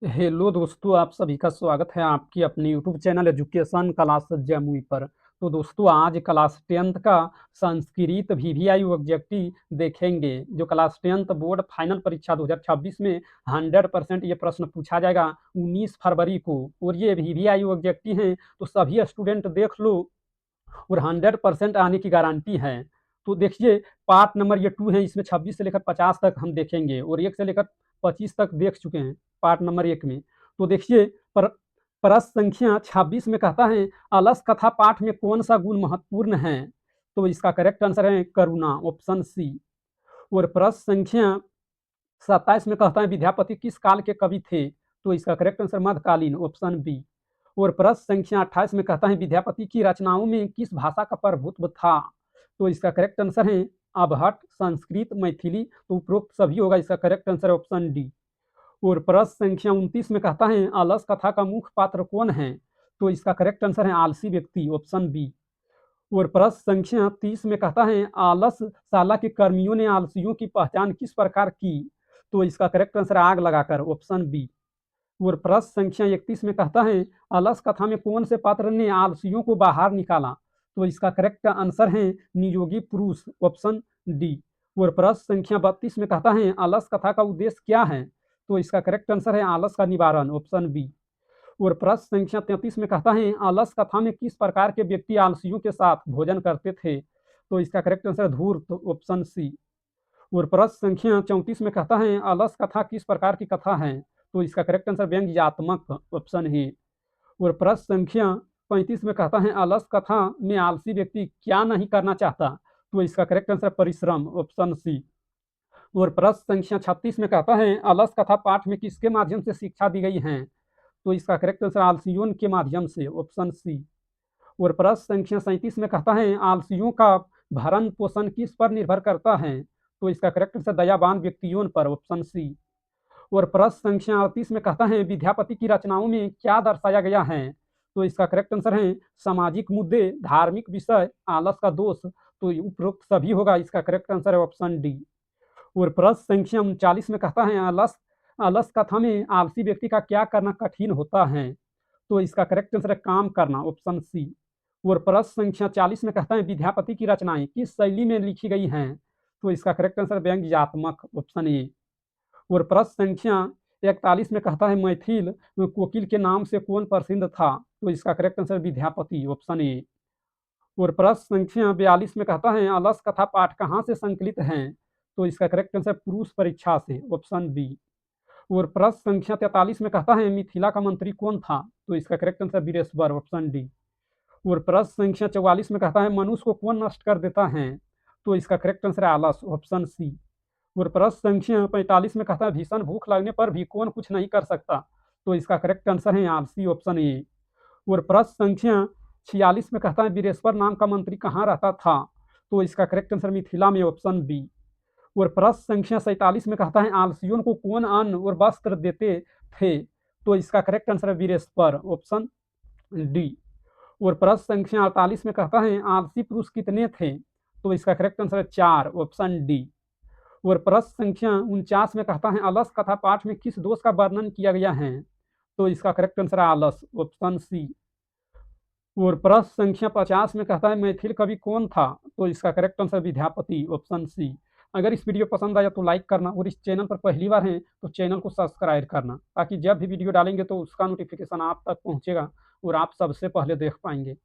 Hello दोस्तों, आप सभी का स्वागत है आपकी अपने YouTube channel education class Jamui पर। तो दोस्तों, आज क्लास 10th का संस्कृत वीवीआई ऑब्जेक्टिव देखेंगे। जो क्लास 10th बोर्ड फाइनल परीक्षा 2026 में 100% ये प्रश्न पूछा जाएगा 19 फरवरी को। और ये वीवीआई ऑब्जेक्टिव हैं, तो सभी स्टूडेंट देख लो और 100% आने की गारंटी है। तो देखिए, पार्ट नंबर ये 2 है, इसमें 26 से लेकर 50 तक हम देखेंगे और 1 से लेकर 25 तक देख चुके हैं पार्ट नंबर 1 में। तो देखिए, प्रश्न संख्या 26 में कहता है, अलस कथा पाठ में कौन सा गुण महत्वपूर्ण है? तो इसका करेक्ट आंसर है करुणा, ऑप्शन सी। और प्रश्न संख्या 27 में कहता है, विद्यापति किस काल के कवि थे? तो इसका करेक्ट आंसर मध्यकालीन, ऑप्शन बी। और प्रश्न संख्या 28 में कहता है, विद्यापति की रचनाओं में किस भाषा का प्रभुत्व था? तो इसका करेक्ट आंसर है अबहट, संस्कृत, मैथिली। तो उपरोक्त सभी होगा, इसका करेक्ट आंसर है ऑप्शन डी। और प्रश्न संख्या 29 में कहता है, आलस कथा का मुख्य पात्र कौन है? तो इसका करेक्ट आंसर है आलसी व्यक्ति, ऑप्शन बी। और प्रश्न संख्या 30 में कहता है, आलस शाला के कर्मियों ने आलसियों की पहचान किस प्रकार की? तो इसका करेक्ट आंसर है आग लगाकर, ऑप्शन बी। और प्रश्न संख्या 31 में कहता है, अलस कथा में कौन से पात्र ने आलसियों को बाहर निकाला? तो इसका करेक्ट आंसर है नियोगी पुरुष, ऑप्शन डी। और प्रश्न संख्या 32 में कहता है, अलस कथा का उद्देश्य क्या है? तो इसका करेक्ट आंसर है आलस का निवारण, ऑप्शन बी। और प्रश्न संख्या 33 में कहता है, आलस कथा में किस प्रकार के व्यक्ति आलसियों के साथ भोजन करते थे? तो इसका करेक्ट आंसर धूर्त, ऑप्शन सी। और प्रश्न संख्या 34 में कहता है, अलस कथा किस प्रकार की कथा है? तो इसका करेक्ट आंसर व्यंग्यात्मक, ऑप्शन है। और प्रश्न संख्या 35 में कहता है, अलस कथा में आलसी व्यक्ति क्या नहीं करना चाहता? तो इसका करेक्ट आंसर परिश्रम, ऑप्शन सी। और प्रश्न संख्या 36 में कहता है, अलस कथा पाठ में किसके माध्यम से शिक्षा दी गई है? तो इसका करेक्ट आंसर आलसियों के माध्यम से, ऑप्शन सी। और प्रश्न संख्या 37 में कहता है, आलसियों का भरण पोषण किस पर निर्भर करता है? तो इसका करेक्ट आंसर दयावान व्यक्तियों पर, ऑप्शन सी। और प्रश्न संख्या 38 में कहता है, विद्यापति की रचनाओं में क्या दर्शाया गया है? तो इसका करेक्ट आंसर है सामाजिक मुद्दे, धार्मिक विषय, आलस का दोष। तो उपरोक्त सभी होगा, इसका करेक्ट आंसर है ऑप्शन डी। और प्रश्न संख्या 39 में कहता है, आलस आलस कथा में आलसी व्यक्ति का क्या करना कठिन होता है? तो इसका करेक्ट आंसर है काम करना, ऑप्शन सी। और प्रश्न संख्या 40 में कहता है, विद्यापति की रचनाएं किस शैली में लिखी गई हैं? तो इसका करेक्ट आंसर व्यंग्यात्मक, ऑप्शन ए। और प्रश्न संख्या 41 में कहता है, मैथिल कोकिल के नाम से कौन प्रसिद्ध था? तो इसका correct answer Vidyapati, option A. और प्रश्न संख्या 42 में कहता है, अलस कथा पाठ कहाँ से संकलित हैं? तो इसका करेक्ट आंसर पुरुष परीक्षा से, ऑप्शन बी। और प्रश्न संख्या 43 में कहता है, मिथिला का मंत्री कौन था? तो इसका correct answer Vireshwar, option D. और प्रश्न संख्या 44 में कहता है, मनुष्य को कौन नष्ट कर देता है? तो इसका करेक्ट आंसर है आलस, ऑप्शन सी। और प्रश्न संख्या 45 में कहता है, भीषण भूख लगने पर भी कौन कुछ नहीं कर सकता? तो इसका करेक्ट आंसर है आलसी, ऑप्शन ए। और प्रश्न संख्या 46 में कहता है, वीरेश्वर नाम का मंत्री कहाँ रहता था? तो इसका करेक्ट आंसर मिथिला में, ऑप्शन बी। और प्रश्न संख्या 47 में कहता है, आलसियों को कौन अन्न और वस्त्र देते थे? तो इसका करेक्ट आंसर है वीरेश्वर, ऑप्शन डी। और प्रश्न संख्या 48 में कहता है, आलसी पुरुष कितने थे? तो इसका करेक्ट आंसर है 4, ऑप्शन डी। और प्रश्न संख्या 49 में कहता है, अलस कथा पाठ में किस दोष का वर्णन किया गया है? तो इसका करेक्ट आंसर है आलस, ऑप्शन सी। और प्रश्न संख्या 50 में कहता है, मैथिल कवि कौन था? तो इसका correct answer Vidyapati, option C. अगर इस वीडियो पसंद आया तो लाइक करना, और इस चैनल पर पहली बार हैं तो चैनल को सब्सक्राइब करना, ताकि जब भी वीडियो डालेंगे तो उसका नोटिफिकेशन आप तक पहुंचेगा और आप सबसे पहले देख पाएंगे।